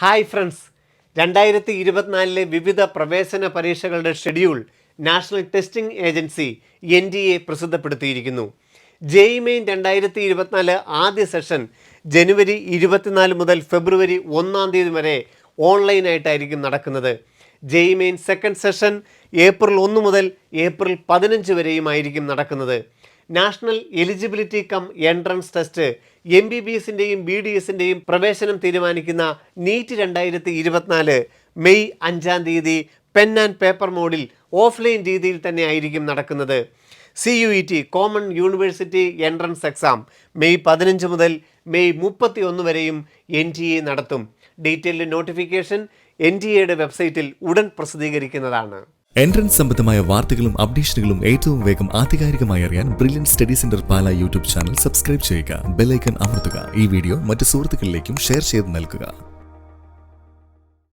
Hi friends, 2024 വിവിധ പ്രവേശന പരീക്ഷകളുടെ schedule national testing agency NTA പ്രസിദ്ധപ്പെടുത്തിയിരിക്കുന്നു. JEE 2024 ആദ്യ സെഷൻ ജനുവരി 24 മുതൽ ഫെബ്രുവരി 1 വരെ ഓൺലൈനായിട്ടായിരിക്കും നടക്കുന്നത്. JEE സെക്കൻഡ് സെഷൻ ഏപ്രിൽ 1 മുതൽ ഏപ്രിൽ 15 വരെയുമായിരിക്കും നടക്കുന്നത്. National eligibility cum entrance test MBBSൻ്റെയും BDSൻ്റെയും പ്രവേശനം തീരുമാനിക്കുന്ന NEET 2024 May 5 pen and paper മോഡിൽ ഓഫ്ലൈൻ രീതിയിൽ തന്നെ ആയിരിക്കും നടക്കുന്നത്. CUET common university entrance exam May 15 മുതൽ മെയ് 31 വരെയും NTA നടത്തും. ഡീറ്റെയിൽഡ് നോട്ടിഫിക്കേഷൻ NTAയുടെ വെബ്സൈറ്റിൽ ഉടൻ പ്രസിദ്ധീകരിക്കുന്നതാണ്. എൻട്രൻസ് സംബന്ധമായ വാർത്തകളും അപ്ഡേഷനുകളും ഏറ്റവും വേഗം ആധികാരികമായി അറിയാൻ ബ്രില്യൻറ്റ് സ്റ്റഡി സെന്റർ പാല യൂട്യൂബ് ചാനൽ സബ്സ്ക്രൈബ് ചെയ്യുക. ബെൽ ഐക്കൺ അമർത്തുക. ഈ വീഡിയോ മറ്റ് സുഹൃത്തുക്കളിലേക്കും ഷെയർ ചെയ്ത് നൽകുക.